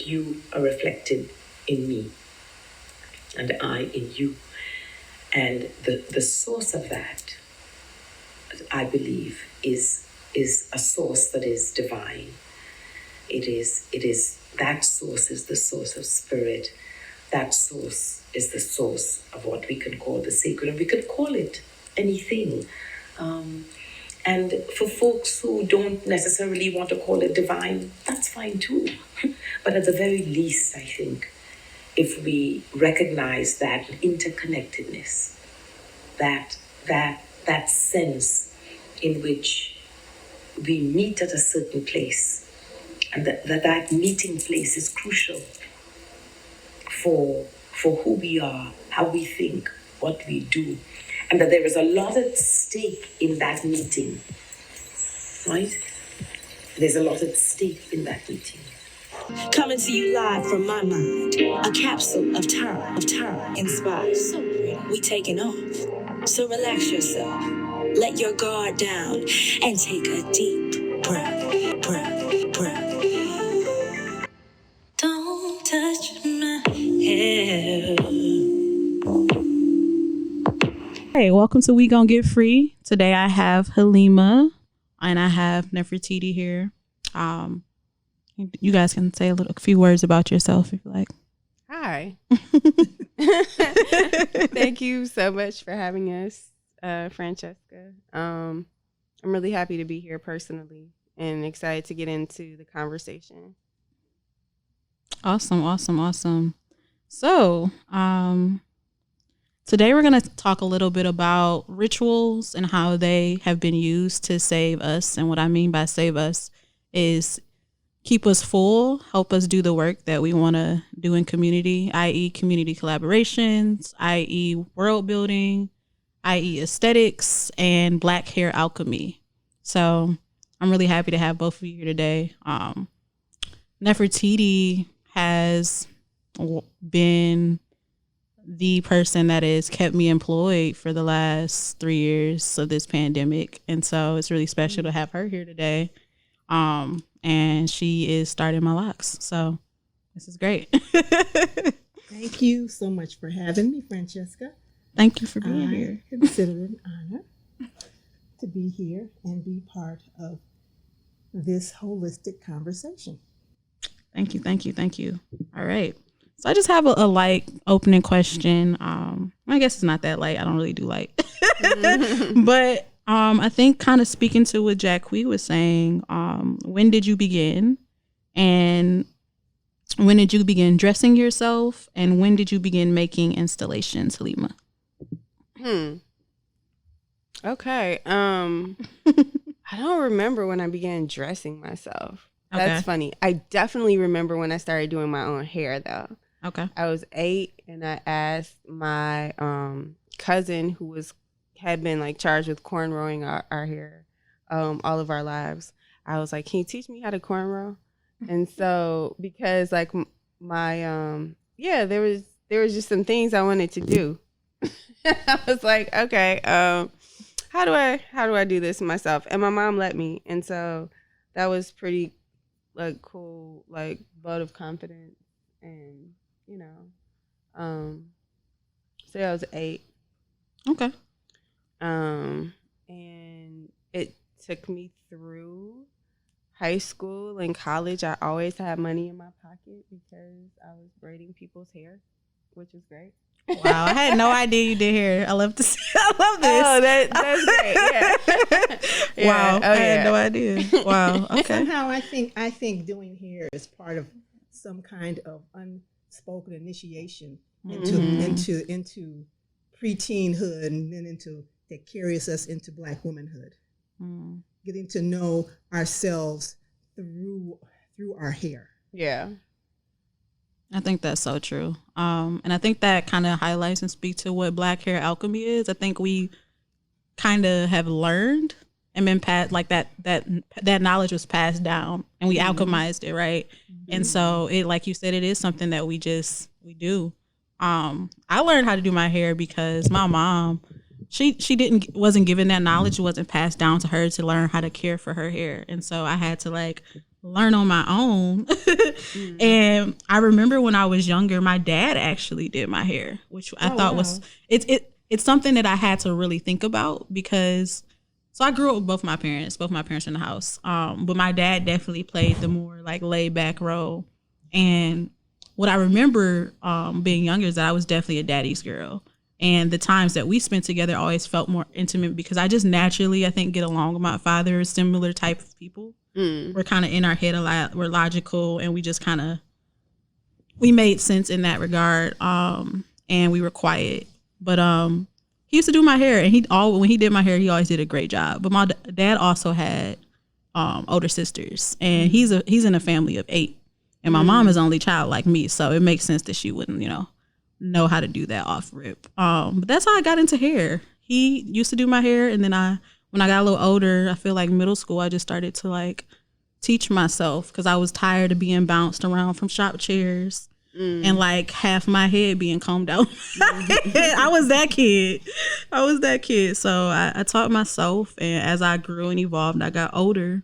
you are reflected in me and I in you. And the source of that, I believe, is a source that is divine. It is that source is the source of spirit. That source is the source of what we can call the sacred, and we could call it anything. And for folks who don't necessarily want to call it divine, that's fine too. But at the very least, I think, if we recognize that interconnectedness, that sense in which we meet at a certain place, and that meeting place is crucial for who we are, how we think, what we do, and that there is a lot at stake in that meeting, right? There's a lot at stake in that meeting. Coming to you live from my mind, a capsule of time inspired. So pretty. We taking off, so relax yourself, let your guard down, and take a deep breath. Don't touch my hair. Hey, welcome to We Gon Get Free. Today I have Halima and I have Nefertiti here. You guys can say a few words about yourself if you like. Hi. Thank you so much for having us, Francesca. I'm really happy to be here personally and excited to get into the conversation. Awesome. So, today we're going to talk a little bit about rituals and how they have been used to save us. And what I mean by save us is keep us full, help us do the work that we want to do in community, i.e. community collaborations, i.e. world building, i.e. aesthetics, and Black hair alchemy. So I'm really happy to have both of you here today. Nefertiti has been the person that has kept me employed for the last 3 years of this pandemic. And so it's really special to have her here today. And she is starting my locks. So this is great. Thank you so much for having me, Francesca. Thank you for being here. I consider it an honor to be here and be part of this holistic conversation. Thank you. All right. So I just have a light opening question. I guess it's not that light. I don't really do light. But I think kind of speaking to what Jacqui was saying, when did you begin? And when did you begin dressing yourself? And when did you begin making installations, Halima? Okay. I don't remember when I began dressing myself. That's funny. I definitely remember when I started doing my own hair, though. Okay. I was 8, and I asked my cousin, who had been like charged with cornrowing our hair all of our lives. I was like, "Can you teach me how to cornrow?" And so, because like my there was just some things I wanted to do. I was like, okay, how do I do this myself? And my mom let me, and so that was pretty like cool, like vote of confidence, and so I was 8. Okay. And it took me through high school and college. I always had money in my pocket because I was braiding people's hair, which was great. Wow, I had no idea you did hair. I love this. Oh, that's great. Yeah. Wow, I had no idea. Wow. Okay. Somehow I think doing hair is part of some kind of unspoken initiation into preteenhood, and then that carries us into Black womanhood. Getting to know ourselves through our hair. Yeah. I think that's so true. And I think that kind of highlights and speaks to what Black hair alchemy is. I think we kind of have learned and been passed, like that knowledge was passed down and we alchemized it, right? And so it, like you said, it is something that we do. I learned how to do my hair because my mom, she wasn't given that knowledge. It wasn't passed down to her to learn how to care for her hair. And so I had to like learn on my own. And I remember when I was younger, my dad actually did my hair, which I thought was it's something that I had to really think about, because so I grew up with both my parents in the house. But my dad definitely played the more like laid back role. And what I remember being younger is that I was definitely a daddy's girl. And the times that we spent together always felt more intimate, because I just naturally, I think, get along with my father, similar type of people. We're kind of in our head a lot. We're logical, and we just kind of, we made sense in that regard. And we were quiet. But he used to do my hair, and when he did my hair, he always did a great job. But my dad also had older sisters, and he's in a family of 8. And my mom is only child like me, so it makes sense that she wouldn't, know how to do that off rip. But that's how I got into hair. He used to do my hair, and then when I got a little older, I feel like middle school, I just started to like teach myself, because I was tired of being bounced around from shop chairs and like half my head being combed out. I was that kid. So I taught myself, and as I grew and evolved and I got older,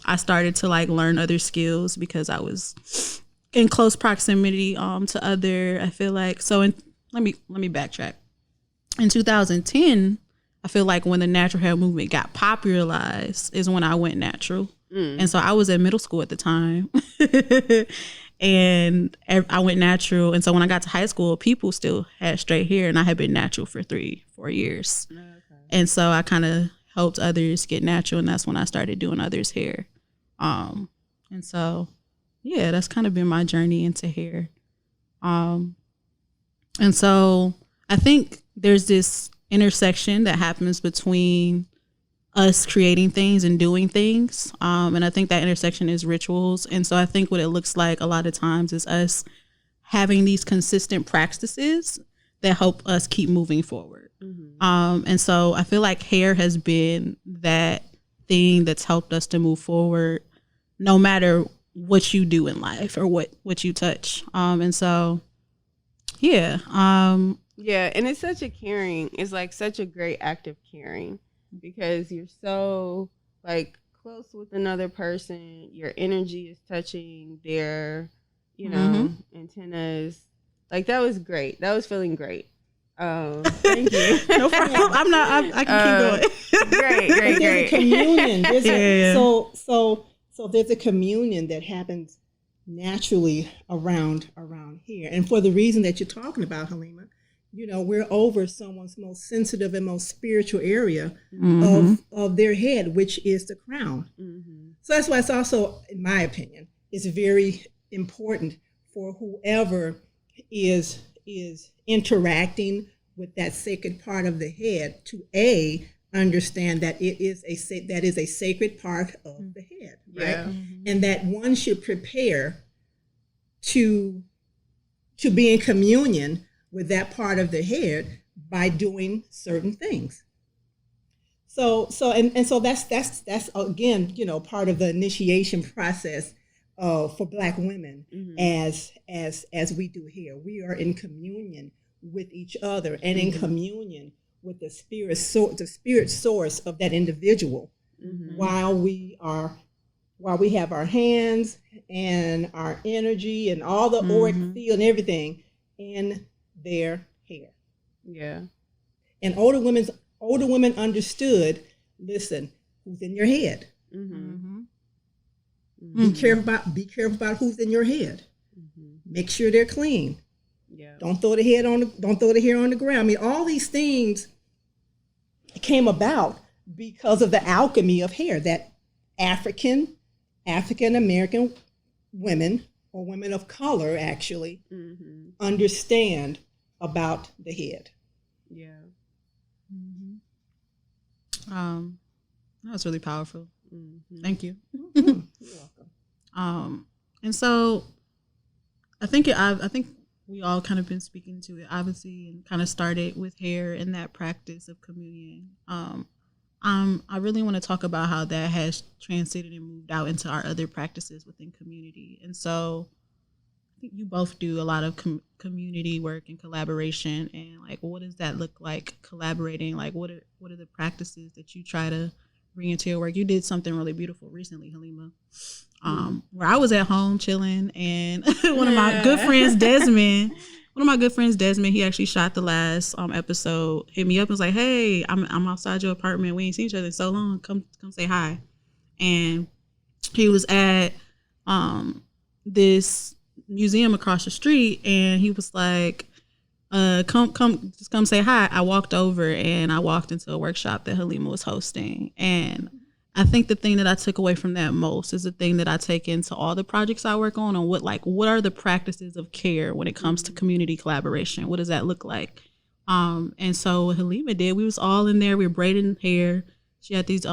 I started to like learn other skills, because I was in close proximity to other, I feel like. So let me backtrack. In 2010, I feel like when the natural hair movement got popularized is when I went natural. And so I was in middle school at the time. And I went natural. And so when I got to high school, people still had straight hair, and I had been natural for 3-4 years. Okay. And so I kind of helped others get natural, and that's when I started doing others' hair. And so, yeah, that's kind of been my journey into hair. And so I think there's this intersection that happens between us creating things and doing things. And I think that intersection is rituals. And so I think what it looks like a lot of times is us having these consistent practices that help us keep moving forward. And so I feel like hair has been that thing that's helped us to move forward, no matter what you do in life or what you touch. And so, yeah. Yeah, and it's like such a great act of caring, because you're so like close with another person. Your energy is touching their, antennas. Like, that was great. That was feeling great. Thank you. No problem. I can keep going. Great. There's a communion. So there's a communion that happens naturally around here. And for the reason that you're talking about, Halima, we're over someone's most sensitive and most spiritual area of their head, which is the crown. So that's why it's also, in my opinion, it's very important for whoever is interacting with that sacred part of the head to understand that that is a sacred part of the head, right? Yeah. And that one should prepare to be in communion with that part of the head by doing certain things. So that's again, part of the initiation process for Black women as we do here. We are in communion with each other and in communion with the spirit source of that individual while we have our hands and our energy and all the auric field and everything in their hair. Yeah. And older women understood, listen, who's in your head? Be careful about who's in your head. Make sure they're clean. Yeah. Don't throw the hair on the ground. I mean, all these things came about because of the alchemy of hair that African American women, or women of color actually, understand about the head. Yeah. That was really powerful. Thank you. You're welcome. And so I think we all kind of been speaking to it, obviously, and kind of started with hair and that practice of communion. I really want to talk about how that has transited and moved out into our other practices within community. And so I think you both do a lot of community work and collaboration. And like, what does that look like, collaborating? Like, what are the practices that you try to bring into your work. You did something really beautiful recently, Halima, where I was at home chilling, and one of my good friends, Desmond, he actually shot the last episode, hit me up and was like, hey, I'm outside your apartment. We ain't seen each other in so long. Come say hi. And he was at this museum across the street, and he was like, come say hi. I walked over and I walked into a workshop that Halima was hosting. And I think the thing that I took away from that most is the thing that I take into all the projects I work on, and what are the practices of care when it comes to community collaboration? What does that look like? And so what Halima did, we was all in there, we were braiding hair. She had these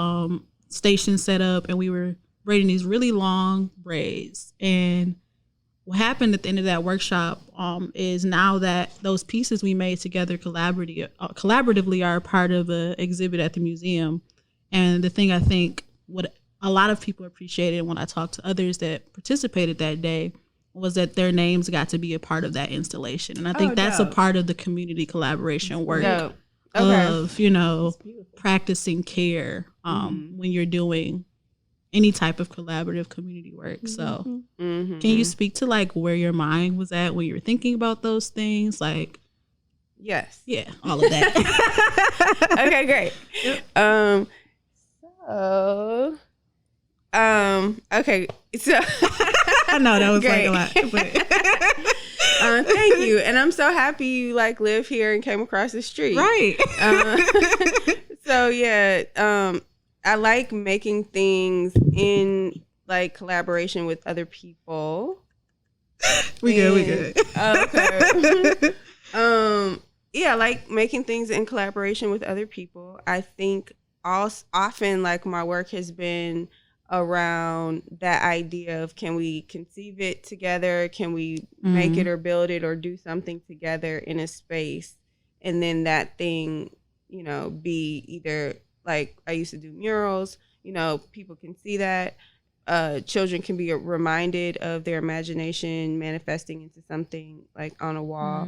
stations set up, and we were braiding these really long braids. And what happened at the end of that workshop is now that those pieces we made together collaboratively are a part of an exhibit at the museum. And the thing I think what a lot of people appreciated when I talked to others that participated that day was that their names got to be a part of that installation. And I think that's a part of the community collaboration work of, practicing care when you're doing any type of collaborative community work. So can you speak to like where your mind was at when you were thinking about those things? Like, yes. Yeah, all of that. Okay, great. Okay. So I know that was great. like a lot. But. Thank you. And I'm so happy you like live here and came across the street. Right. So yeah, I like making things in like collaboration with other people. We good. Okay. Yeah, I like making things in collaboration with other people. I think often like my work has been around that idea of, can we conceive it together? Can we make it or build it or do something together in a space? And then that thing, be either like I used to do murals, people can see that. Children can be reminded of their imagination manifesting into something like on a wall.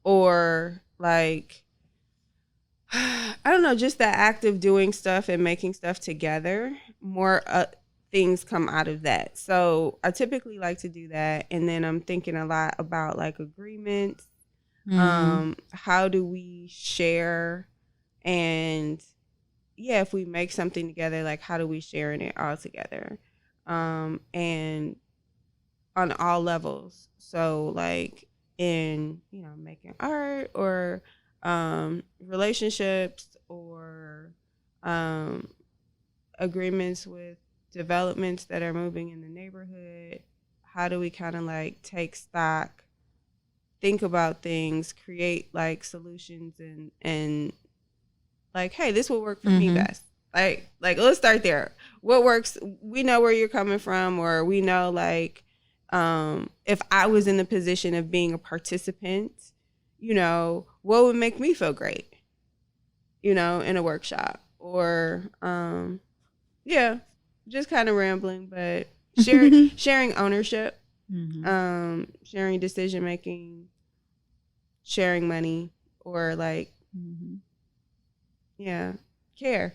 Or like, I don't know, just that act of doing stuff and making stuff together, more things come out of that. So I typically like to do that. And then I'm thinking a lot about like agreements. How do we share? And yeah, if we make something together, like how do we share in it all together? And on all levels. So like in, making art or relationships or agreements with developments that are moving in the neighborhood. How do we kind of like take stock, think about things, create like solutions and like, hey, this will work for me best. Like let's start there. What works? We know where you're coming from, or we know like if I was in the position of being a participant, what would make me feel great, in a workshop or just kind of rambling, but sharing ownership, sharing decision making, sharing money, or like care.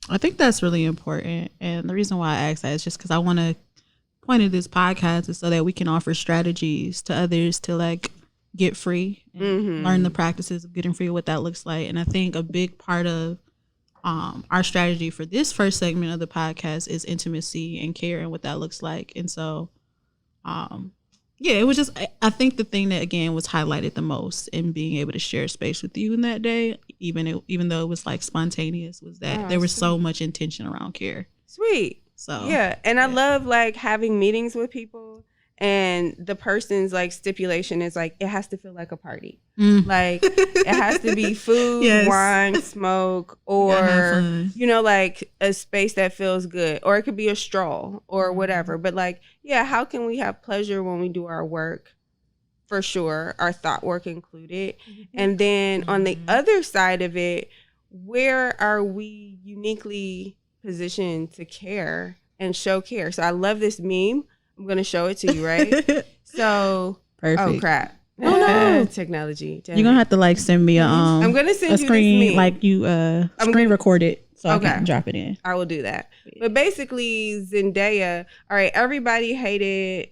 I think that's really important. And the reason why I ask that is just because I want to point of this podcast is so that we can offer strategies to others to like get free and learn the practices of getting free, what that looks like. And I think a big part of our strategy for this first segment of the podcast is intimacy and care and what that looks like. And so it was just, I think the thing that again was highlighted the most in being able to share space with you in that day, even though it was like spontaneous, was that there was so much intention around care. Sweet. So yeah, and I love like having meetings with people, and the person's like stipulation is like it has to feel like a party. Like it has to be food, wine, smoke, or like a space that feels good, or it could be a stroll or whatever. But like, how can we have pleasure when we do our work? For sure, our thought work included. And then on the other side of it, where are we uniquely positioned to care and show care? So I love this meme. I'm going to show it to you, right? So, perfect. Oh crap. Oh no, technology. Damn you're gonna it. have to like send me I'm gonna send a you screen, this meme. like you screen record it so I Okay. can drop it in. I will do that. But basically, Zendaya. All right, everybody hated.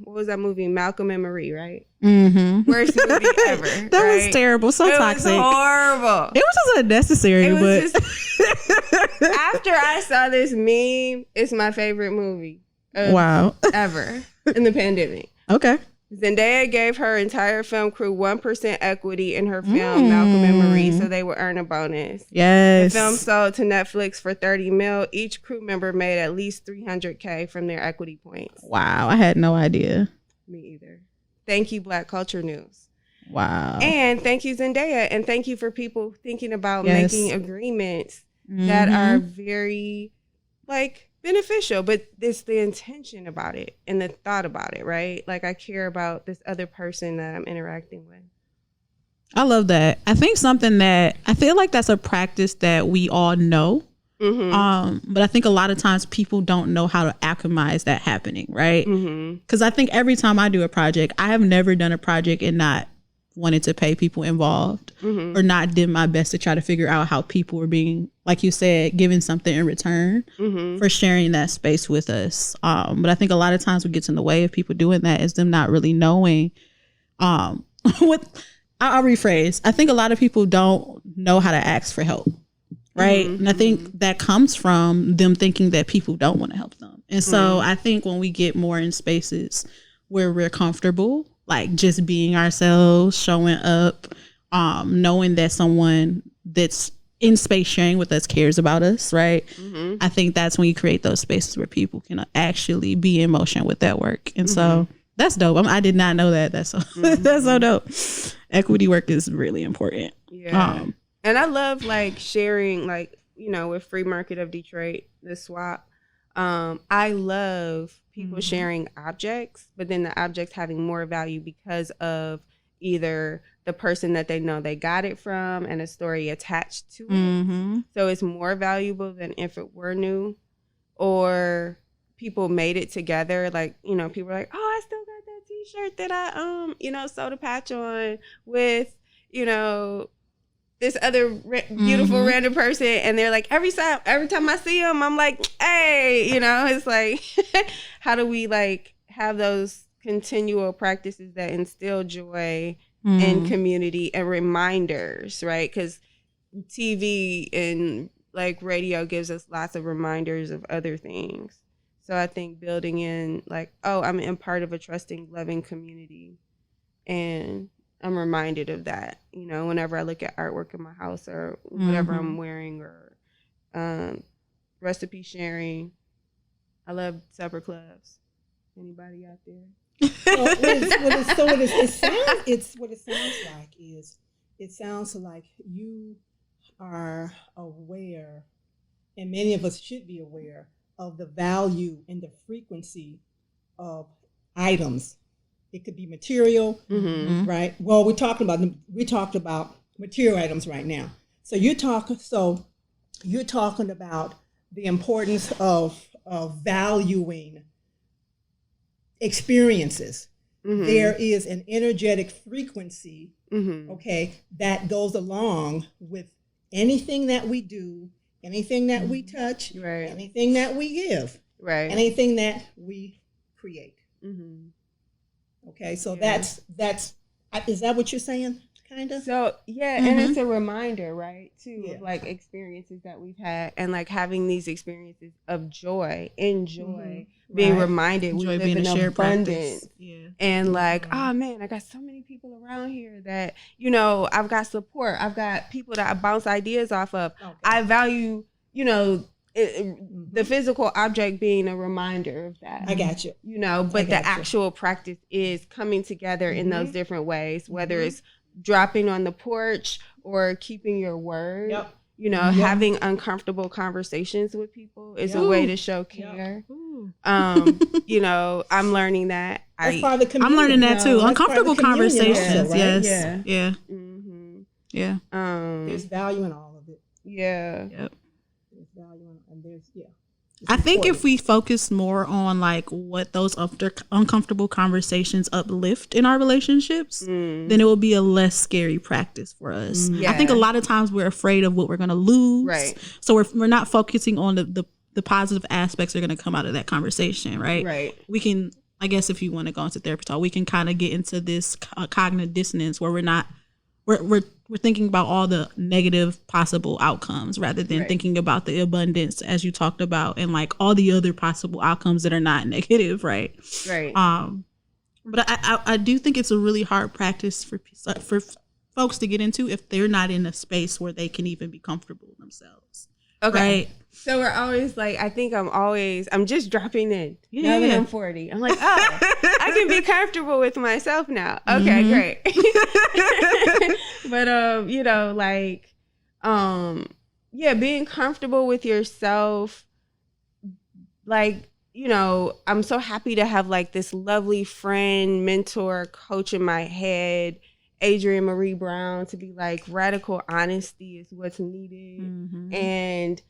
What was that movie? Malcolm and Marie, right? Mm-hmm. Worst movie ever. That right? was terrible. So it toxic. was horrible. It was just unnecessary. It was but just after I saw this meme, it's my favorite movie. Wow. Ever in the pandemic. Okay. Zendaya gave her entire film crew 1% equity in her film Malcolm and Marie, so they would earn a bonus. Yes. The film sold to Netflix for $30 million. Each crew member made at least $300K from their equity points. Wow, I had no idea. Me either. Thank you, Black Culture News. Wow. And thank you, Zendaya, and thank you for people thinking about Yes. making agreements that are very like beneficial, but it's the intention about it and the thought about it, right? Like I care about this other person that I'm interacting with. I love that. I think something that I feel like that's a practice that we all know. But I think a lot of times people don't know how to alchemize that happening, right? Because I think every time I do a project, I have never done a project and not wanted to pay people involved or not did my best to try to figure out how people were being, like you said, given something in return for sharing that space with us. But I think a lot of times what gets in the way of people doing that is them not really knowing what I'll rephrase. I think a lot of people don't know how to ask for help. Right. And I think that comes from them thinking that people don't want to help them. And so I think when we get more in spaces where we're comfortable, like just being ourselves, showing up, knowing that someone that's in space sharing with us cares about us, right? I think that's when you create those spaces where people can actually be in motion with that work. And so that's dope. I did not know that. That's so, that's so dope. Equity work is really important. Yeah. And I love like sharing, like, you know, with Free Market of Detroit, the swap. I love people sharing objects, but then the objects having more value because of either the person that they know they got it from and a story attached to it. So it's more valuable than if it were new, or people made it together. Like, you know, people are like, oh, I still got that t-shirt that I, you know, sewed a patch on with, you know, this other beautiful random person, and they're like, every time I see them, I'm like, hey, you know, it's like, how do we like have those continual practices that instill joy and community and reminders, right? Because TV and like radio gives us lots of reminders of other things. So I think building in like, oh, I'm in part of a trusting, loving community, and I'm reminded of that, you know, whenever I look at artwork in my house or whatever I'm wearing, or recipe sharing. I love supper clubs. Anybody out there? What it sounds like is, it sounds like you are aware, and many of us should be aware of the value and the frequency of items. It could be material, right? Well, we talked about material items right now. So you're talking about the importance of valuing experiences. There is an energetic frequency, okay, that goes along with anything that we do, anything that we touch, anything that we give, anything that we create. Okay, so that's is that what you're saying, kind of? So yeah, and it's a reminder, right, too, of like experiences that we've had, and like having these experiences of joy, being reminded we live in abundance, and like, oh man, I got so many people around here that, you know, I've got support, I've got people that I bounce ideas off of. I value, you know, the physical object being a reminder of that. I got you. You know, but the actual practice is coming together in those different ways, whether it's dropping on the porch or keeping your word. You know, having uncomfortable conversations with people is a way to show care. You know, I'm learning that. That's part of the I'm learning that too. That's uncomfortable conversations. Also, right? Yes. Yeah. There's value in all of it. Yeah. There's value in, and there's I think if we focus more on like what those uncomfortable conversations uplift in our relationships, then it will be a less scary practice for us. I think a lot of times we're afraid of what we're going to lose. Right. So we're not focusing on the positive aspects that are going to come out of that conversation, right? Right. We can, I guess if you want to go into therapy talk, we can kind of get into this cognitive dissonance where we're thinking about all the negative possible outcomes rather than thinking about the abundance, as you talked about, and like all the other possible outcomes that are not negative, right? Right. But I do think it's a really hard practice for folks to get into if they're not in a space where they can even be comfortable themselves. Okay. Right? So we're always like, I think I'm just dropping in. Now that I'm 40. I'm like, oh, I can be comfortable with myself now. Okay, great. But, you know, like, yeah, being comfortable with yourself, like, you know, I'm so happy to have like this lovely friend, mentor, coach in my head, Adrienne Marie Brown, to be like, radical honesty is what's needed. And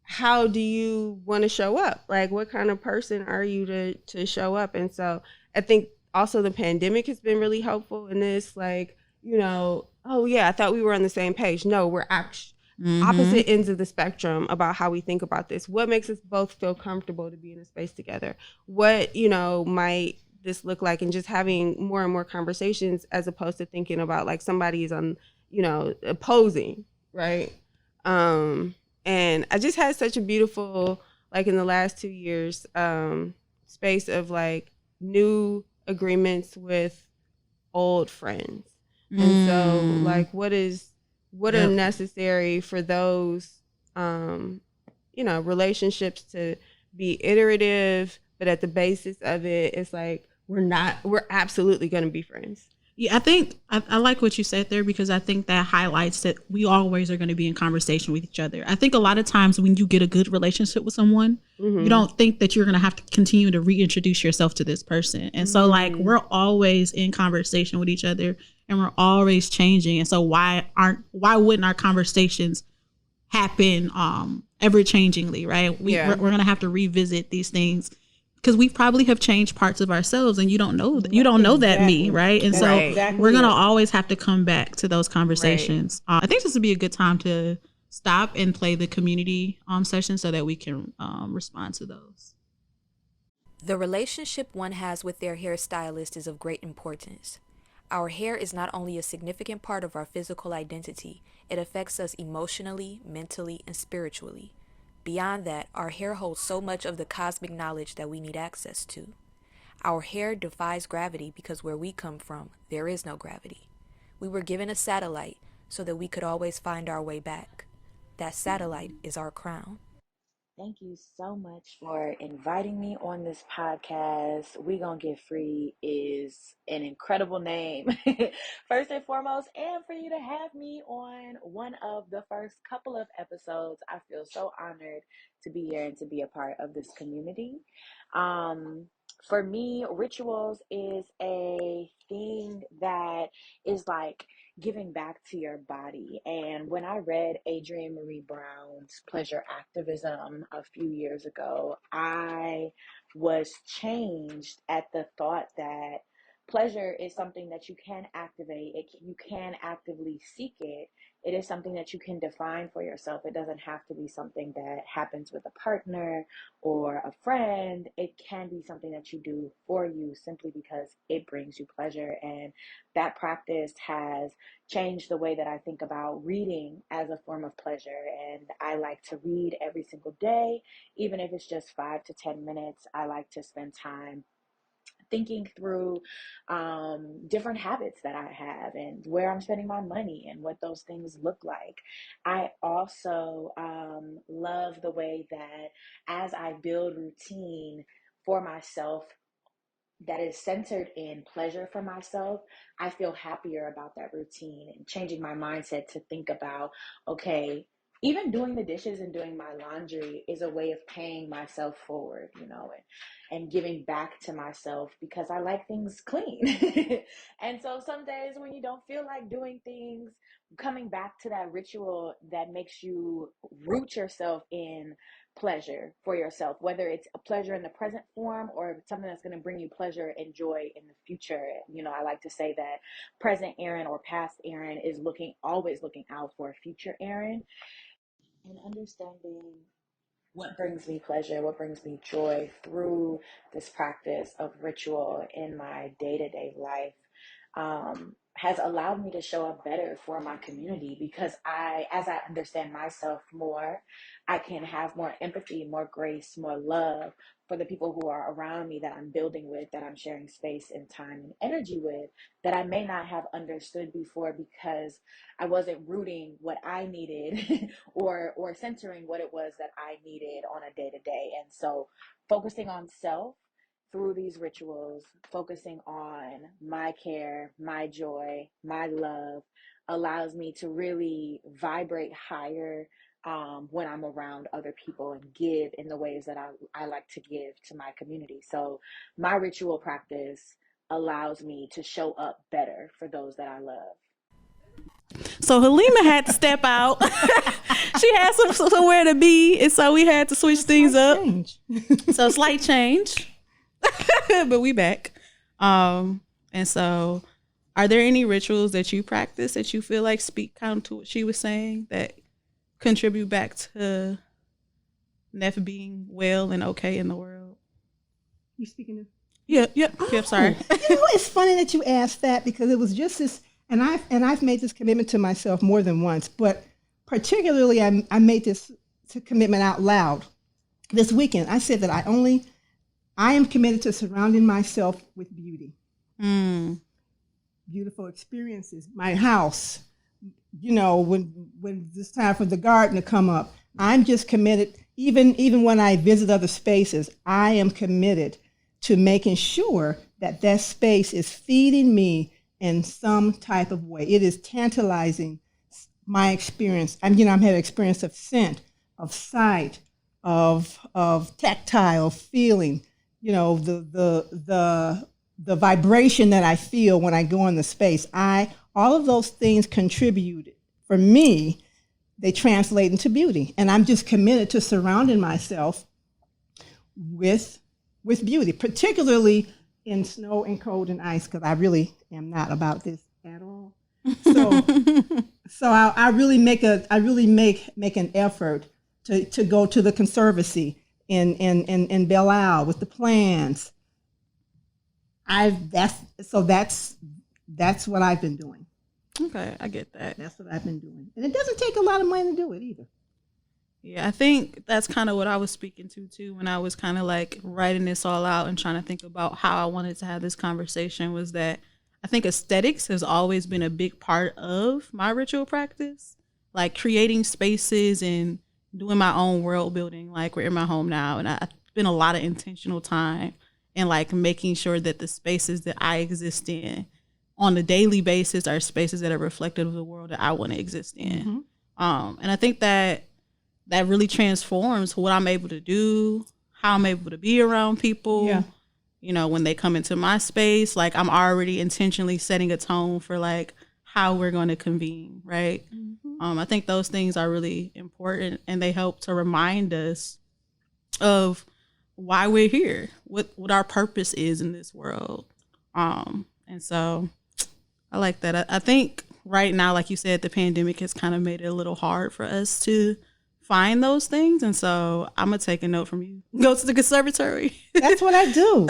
how do you want to show up? Like, what kind of person are you to show up? And so I think also the pandemic has been really helpful in this, like, you know, oh yeah, I thought we were on the same page. No, we're opposite ends of the spectrum about how we think about this. What makes us both feel comfortable to be in a space together? What, you know, might this look like? And just having more and more conversations as opposed to thinking about like somebody is on, you know, opposing, right? And I just had such a beautiful, like in the last 2 years, space of like new agreements with old friends. And so like what are necessary for those, you know, relationships to be iterative, but at the basis of it, it's like, we're absolutely going to be friends. Yeah, I think I like what you said there, because I think that highlights that we always are going to be in conversation with each other. I think a lot of times when you get a good relationship with someone, you don't think that you're going to have to continue to reintroduce yourself to this person. And so like we're always in conversation with each other and we're always changing. And so why wouldn't our conversations happen ever changingly, right? We're going to have to revisit these things, because we probably have changed parts of ourselves and you don't know that me, right? And so we're going to always have to come back to those conversations. I think this would be a good time to stop and play the community session so that we can respond to those. The relationship one has with their hairstylist is of great importance. Our hair is not only a significant part of our physical identity, it affects us emotionally, mentally, and spiritually. Beyond that, our hair holds so much of the cosmic knowledge that we need access to. Our hair defies gravity because where we come from, there is no gravity. We were given a satellite so that we could always find our way back. That satellite is our crown. Thank you so much for inviting me on this podcast. We Gon Get Free is an incredible name, first and foremost, and for you to have me on one of the first couple of episodes. I feel so honored to be here and to be a part of this community. For me, rituals is a thing that is like giving back to your body. And when I read Adrienne Marie Brown's Pleasure Activism a few years ago, I was changed at the thought that pleasure is something that you can activate. You can actively seek it. It is something that you can define for yourself. It doesn't have to be something that happens with a partner or a friend. It can be something that you do for you simply because it brings you pleasure. And that practice has changed the way that I think about reading as a form of pleasure. And I like to read every single day, even if it's just 5 to 10 minutes. I like to spend time thinking through different habits that I have and where I'm spending my money and what those things look like. I also love the way that as I build routine for myself that is centered in pleasure for myself, I feel happier about that routine and changing my mindset to think about, okay, even doing the dishes and doing my laundry is a way of paying myself forward, and giving back to myself because I like things clean. And so some days when you don't feel like doing things, coming back to that ritual that makes you root yourself in pleasure for yourself, whether it's a pleasure in the present form or something that's going to bring you pleasure and joy in the future. You know, I like to say that present Aaron or past Aaron is always looking out for future Aaron, and understanding what brings me pleasure, what brings me joy through this practice of ritual in my day-to-day life has allowed me to show up better for my community, because as I understand myself more, I can have more empathy, more grace, more love for the people who are around me, that I'm building with, that I'm sharing space and time and energy with, that I may not have understood before because I wasn't rooting what I needed or centering what it was that I needed on a day-to-day. And so focusing on self through these rituals, focusing on my care, my joy, my love, allows me to really vibrate higher when I'm around other people and give in the ways that I like to give to my community. So my ritual practice allows me to show up better for those that I love. So Halima had to step out. She had somewhere to be, and so we had to switch things up. So slight change. But we back. And so are there any rituals that you practice that you feel like speak kind of to what she was saying, that contribute back to Neff being well and okay in the world? You speaking of? Yeah, sorry. You know, it's funny that you asked that, because it was just this, and I've made this commitment to myself more than once, but particularly I made this commitment out loud this weekend. I said that I am committed to surrounding myself with beauty. Beautiful experiences. My house, you know, when it's time for the garden to come up, I'm just committed. Even when I visit other spaces, I am committed to making sure that space is feeding me in some type of way. It is tantalizing my experience. I'm having experience of scent, of sight, of tactile feeling. You know, the vibration that I feel when I go in the space. All of those things contribute, for me, they translate into beauty. And I'm just committed to surrounding myself with beauty, particularly in snow and cold and ice, because I really am not about this at all. So I really make an effort to go to the conservancy in Belle Isle with the plants. That's what I've been doing. Okay, I get that. That's what I've been doing. And it doesn't take a lot of money to do it either. Yeah, I think that's kind of what I was speaking to too, when I was kind of like writing this all out and trying to think about how I wanted to have this conversation, was that I think aesthetics has always been a big part of my ritual practice, like creating spaces and doing my own world building. Like, we're in my home now, and I spend a lot of intentional time in like making sure that the spaces that I exist in on a daily basis are spaces that are reflective of the world that I want to exist in. And I think that really transforms what I'm able to do, how I'm able to be around people. Yeah. You know, when they come into my space, like I'm already intentionally setting a tone for like how we're going to convene, right? I think those things are really important, and they help to remind us of why we're here, what our purpose is in this world. And so I like that. I think right now, like you said, the pandemic has kind of made it a little hard for us to find those things. And so I'm going to take a note from you. Go to the conservatory. That's what I do.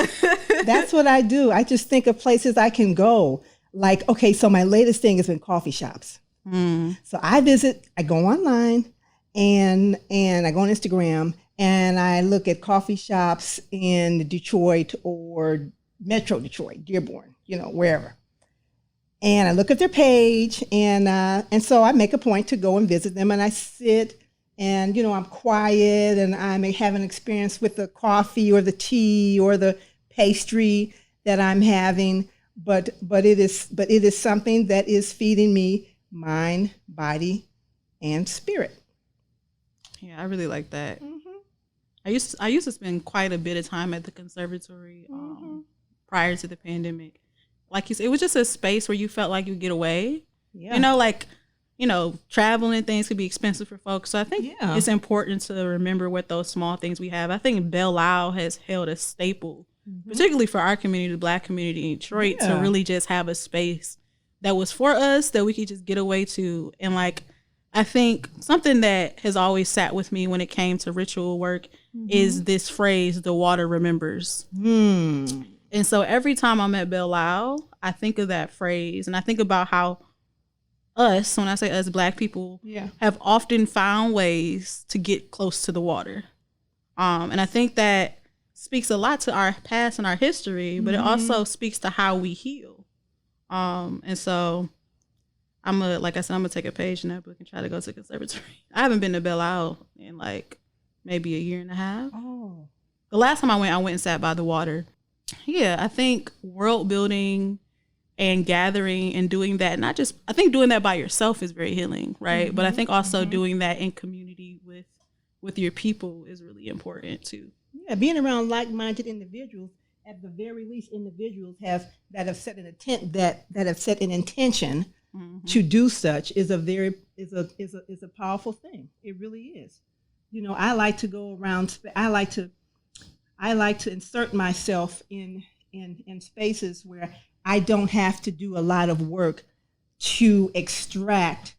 That's what I do. I just think of places I can go. Like, okay, so my latest thing has been coffee shops. So I go online and I go on Instagram and I look at coffee shops in Detroit or Metro Detroit, Dearborn, you know, wherever. And I look at their page, and so I make a point to go and visit them, and I sit and, you know, I'm quiet and I may have an experience with the coffee or the tea or the pastry that I'm having, but it is something that is feeding me mind, body, and spirit. Yeah, I really like that. I used to spend quite a bit of time at the conservatory prior to the pandemic. Like you said, it was just a space where you felt like you get away. Yeah. You know, like, traveling and things could be expensive for folks. So I think it's important to remember what those small things we have. I think Belle Isle has held a staple, particularly for our community, the Black community in Detroit, to really just have a space that was for us that we could just get away to. And like, I think something that has always sat with me when it came to ritual work is this phrase, the water remembers. And so every time I'm at Belle Isle, I think of that phrase, and I think about how us, when I say us, Black people, have often found ways to get close to the water. And I think that speaks a lot to our past and our history, but it also speaks to how we heal. And so like I said, I'm gonna take a page in that book and try to go to the conservatory. I haven't been to Belle Isle in like maybe a year and a half. Oh. The last time I went and sat by the water. Yeah, I think world building and gathering and doing that, I think doing that by yourself is very healing, right? But I think also doing that in community with your people is really important too. Yeah, being around like-minded individuals, at the very least, individuals that have set an intention to do such is a powerful thing. It really is. I like to go around. I like to insert myself in spaces where I don't have to do a lot of work to extract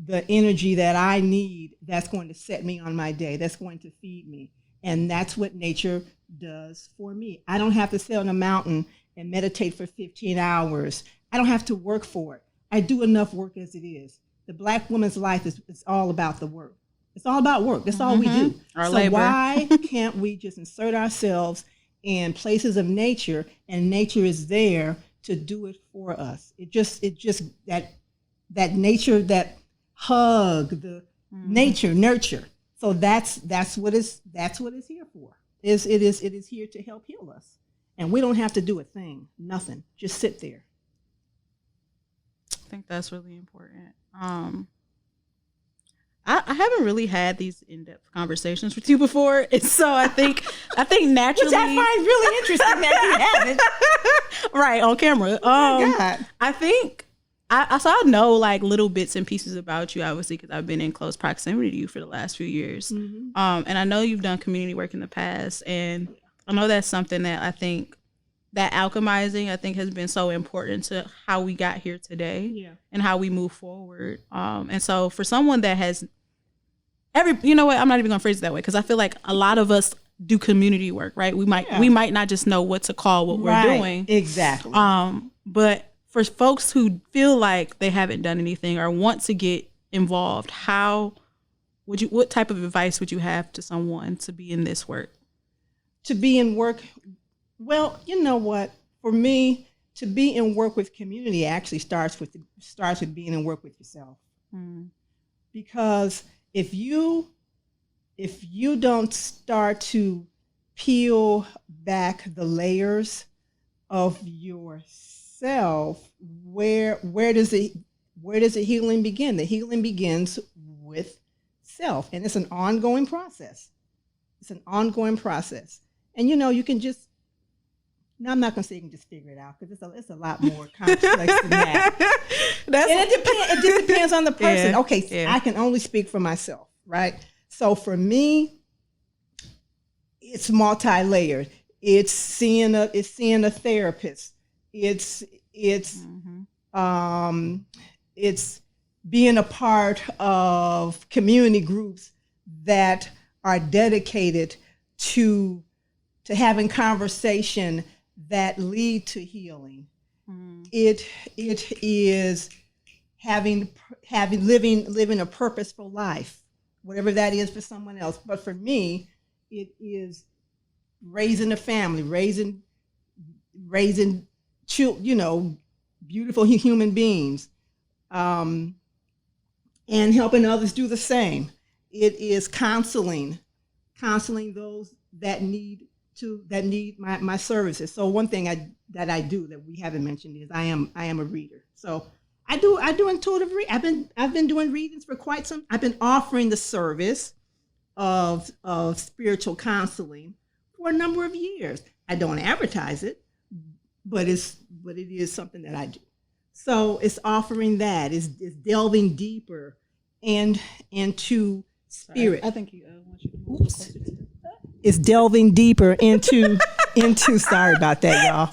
the energy that I need that's going to set me on my day, that's going to feed me. And that's what nature does for me. I don't have to sit on a mountain and meditate for 15 hours. I don't have to work for it. I do enough work as it is. The Black woman's life is all about the work. It's all about work. That's all we do. Our so labor. Why can't we just insert ourselves in places of nature, and nature is there to do it for us? It just that nature, that hug, the nature, nurture. So that's what it's here for. It is here to help heal us, and we don't have to do a thing, nothing. Just sit there. I think that's really important. I haven't really had these in-depth conversations with you before, and so I think naturally, which I find really interesting that you haven't. Right, on camera. God. I think I know like little bits and pieces about you, obviously, because I've been in close proximity to you for the last few years. And I know you've done community work in the past, and I know that's something that I think that alchemizing, I think, has been so important to how we got here today and how we move forward. And so for someone that has you know what, I'm not even gonna phrase it that way, because I feel like a lot of us do community work, right? We might not just know what to call what we're doing. Exactly. But for folks who feel like they haven't done anything or want to get involved, what type of advice would you have to someone to be in this work? To be in work, well, you know what? For me, to be in work with community actually starts with being in work with yourself. Because if you don't start to peel back the layers of yourself, where does the healing begin? The healing begins with self, and it's an ongoing process. And you can just, now I'm not going to say you can just figure it out, because it's a lot more complex than that. It just depends on the person. I can only speak for myself, right? So for me, it's multi-layered. It's seeing a therapist. It's being a part of community groups that are dedicated to having conversation that lead to healing. It is living a purposeful life, whatever that is for someone else. But for me, it is raising a family, raising children, beautiful human beings, and helping others do the same. It is counseling those that need my services. So one thing that I do that we haven't mentioned is I am a reader. So I do intuitive reading. I've been doing readings for quite some. I've been offering the service of spiritual counseling for a number of years. I don't advertise it, but it is something that I do. So it's offering that, is delving deeper and into spirit. I think you want you to move closer to the It's delving deeper into sorry about that, y'all.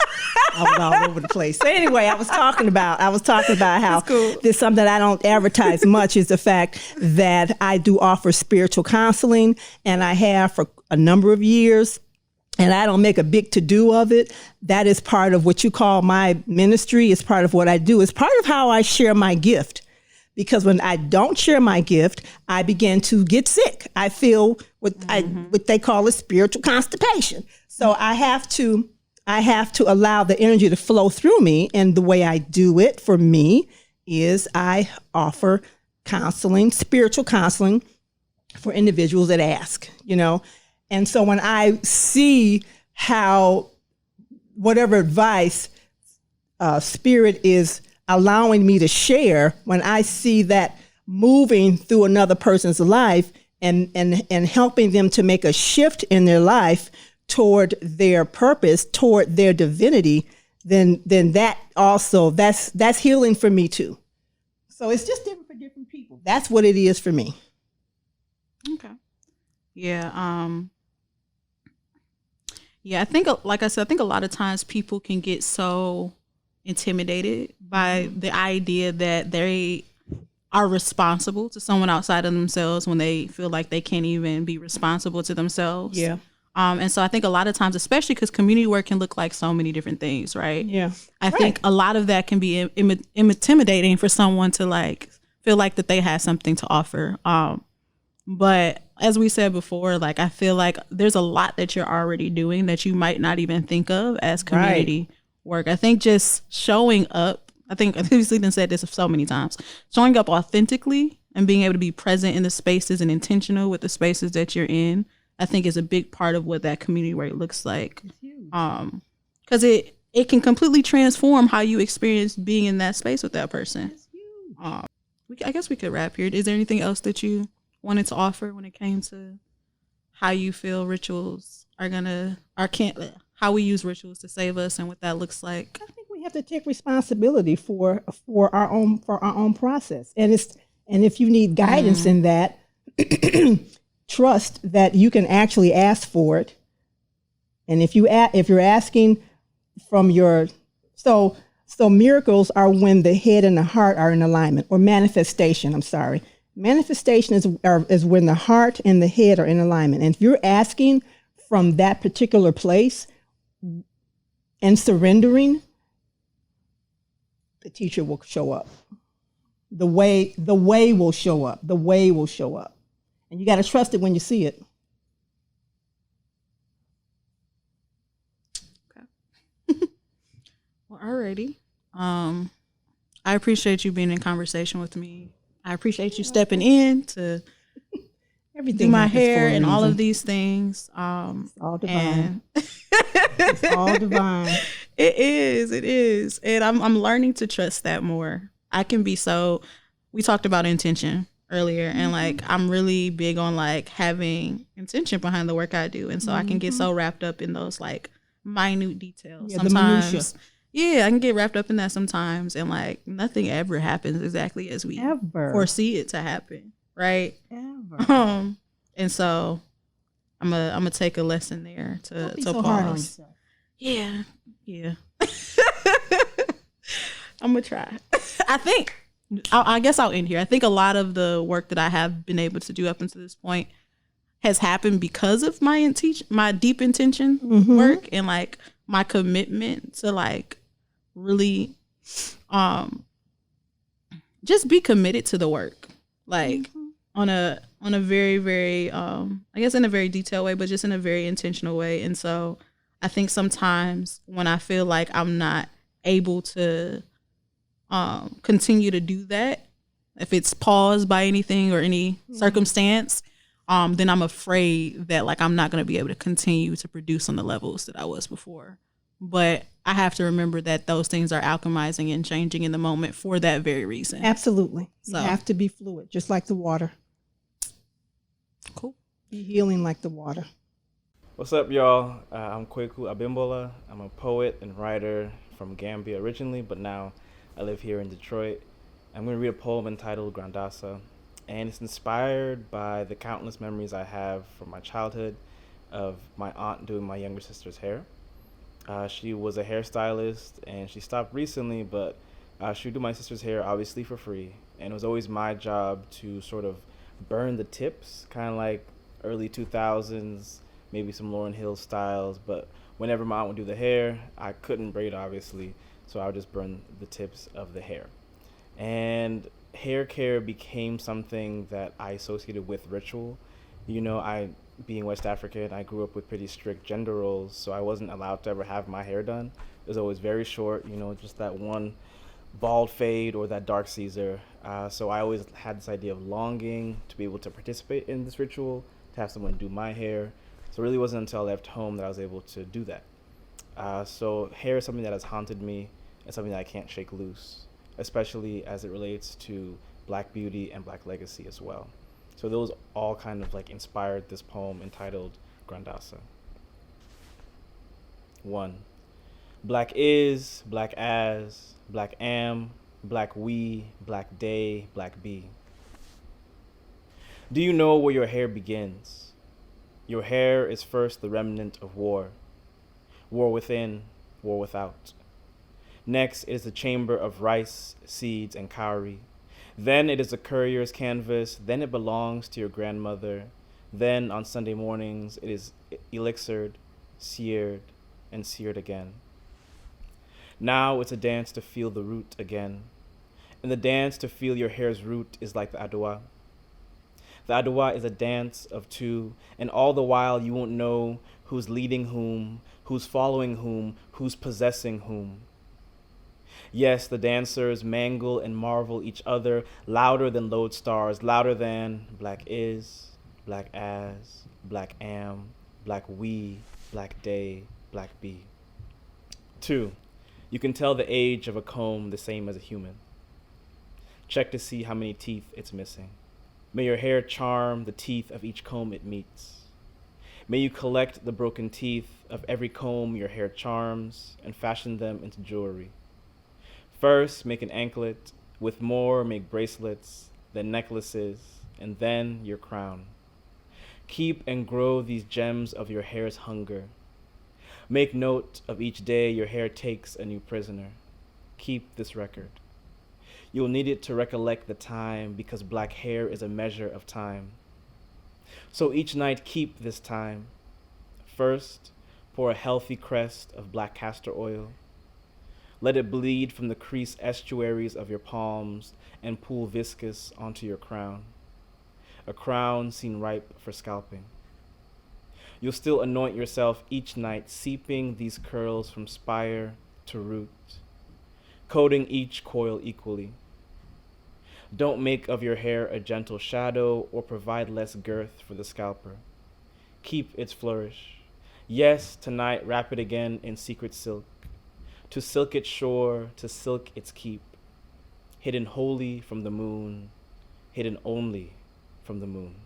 I was all over the place. So anyway, I was talking about how there's something that I don't advertise much, is the fact that I do offer spiritual counseling, and I have for a number of years. And I don't make a big to-do of it. That is part of what you call my ministry. It's part of what I do. It's part of how I share my gift. Because when I don't share my gift, I begin to get sick. I feel what they call a spiritual constipation. So I have to allow the energy to flow through me. And the way I do it for me is I offer counseling, spiritual counseling for individuals that ask, And so when I see how whatever advice Spirit is allowing me to share, when I see that moving through another person's life and helping them to make a shift in their life toward their purpose, toward their divinity, then that also, that's healing for me too. So it's just different for different people. That's what it is for me. Okay. Yeah. Yeah, I think, like I said, I think a lot of times people can get so intimidated by the idea that they are responsible to someone outside of themselves when they feel like they can't even be responsible to themselves. Yeah. And so I think a lot of times, especially because community work can look like so many different things, right? Yeah. I think a lot of that can be intimidating for someone to like feel like that they have something to offer. But as we said before, like I feel like there's a lot that you're already doing that you might not even think of as community work. I think just showing up, I think we've even said this so many times, showing up authentically and being able to be present in the spaces and intentional with the spaces that you're in, I think is a big part of what that community work looks like. Because it can completely transform how you experience being in that space with that person. I guess we could wrap here. Is there anything else that you wanted to offer when it came to how you feel rituals how we use rituals to save us and what that looks like? I think we have to take responsibility for our own process, and if you need guidance in that, trust that you can actually ask for it. And if you're asking from your so miracles are when the head and the heart are in alignment, or manifestation. I'm sorry. Manifestation is when the heart and the head are in alignment. And if you're asking from that particular place and surrendering, the teacher will show up. The way will show up. The way will show up. And you got to trust it when you see it. Okay. Well, alrighty. I appreciate you being in conversation with me. I appreciate you stepping in to do my hair and all of these things. It's all divine. It's all divine. It is. And I'm learning to trust that more. I can be we talked about intention earlier, and like I'm really big on like having intention behind the work I do. And so I can get so wrapped up in those like minute details. Yeah, sometimes. the minutia. Yeah, I can get wrapped up in that sometimes, and like nothing ever happens exactly as we foresee it to happen, right? Ever. And so I'm gonna take a lesson there to so pause. hard on yourself. Yeah. I'm gonna try. I guess I'll end here. I think a lot of the work that I have been able to do up until this point has happened because of my deep intention work and like my commitment to like really just be committed to the work, like on a very, very I guess in a very detailed way, but just in a very intentional way. And so I think sometimes when I feel like I'm not able to continue to do that, if it's paused by anything or any circumstance, then I'm afraid that like I'm not going to be able to continue to produce on the levels that I was before. But I have to remember that those things are alchemizing and changing in the moment for that very reason. Absolutely. So. You have to be fluid, just like the water. Cool. Be healing like the water. What's up, y'all? I'm Kweku Abimbola. I'm a poet and writer from Gambia originally, but now I live here in Detroit. I'm going to read a poem entitled Grandasa, and it's inspired by the countless memories I have from my childhood of my aunt doing my younger sister's hair. She was a hairstylist, and she stopped recently, but she would do my sister's hair obviously for free, and it was always my job to sort of burn the tips, kind of like early 2000s, maybe some Lauryn Hill styles, but whenever my aunt would do the hair, I couldn't braid obviously, so I would just burn the tips of the hair. And hair care became something that I associated with ritual. You know, being West African, I grew up with pretty strict gender roles, so I wasn't allowed to ever have my hair done. It was always very short, you know, just that one bald fade or that dark Caesar. So I always had this idea of longing to be able to participate in this ritual, to have someone do my hair. So it really wasn't until I left home that I was able to do that. So hair is something that has haunted me and something that I can't shake loose, especially as it relates to Black beauty and Black legacy as well. So those all kind of like inspired this poem entitled Grandasa. 1. Black is, Black as, Black am, Black we, Black day, Black be. Do you know where your hair begins? Your hair is first the remnant of war. War within, war without. Next is the chamber of rice, seeds, and cowrie. Then it is a courier's canvas. Then it belongs to your grandmother. Then on Sunday mornings it is elixired, seared, and seared again. Now it's a dance to feel the root again. And the dance to feel your hair's root is like the adwa. The adwa is a dance of two, and all the while you won't know who's leading whom, who's following whom, who's possessing whom. Yes, the dancers mangle and marvel each other louder than lodestars, louder than Black is, Black as, Black am, Black we, Black day, Black be. 2. You can tell the age of a comb the same as a human. Check to see how many teeth it's missing. May your hair charm the teeth of each comb it meets. May you collect the broken teeth of every comb your hair charms and fashion them into jewelry. First, make an anklet, with more make bracelets, then necklaces, and then your crown. Keep and grow these gems of your hair's hunger. Make note of each day your hair takes a new prisoner. Keep this record. You'll need it to recollect the time because Black hair is a measure of time. So each night keep this time. First, pour a healthy crest of Black castor oil. Let it bleed from the crease estuaries of your palms and pool viscous onto your crown. A crown seen ripe for scalping. You'll still anoint yourself each night, seeping these curls from spire to root, coating each coil equally. Don't make of your hair a gentle shadow or provide less girth for the scalper. Keep its flourish. Yes, tonight wrap it again in secret silk. To silk its shore, to silk its keep, hidden wholly from the moon, hidden only from the moon.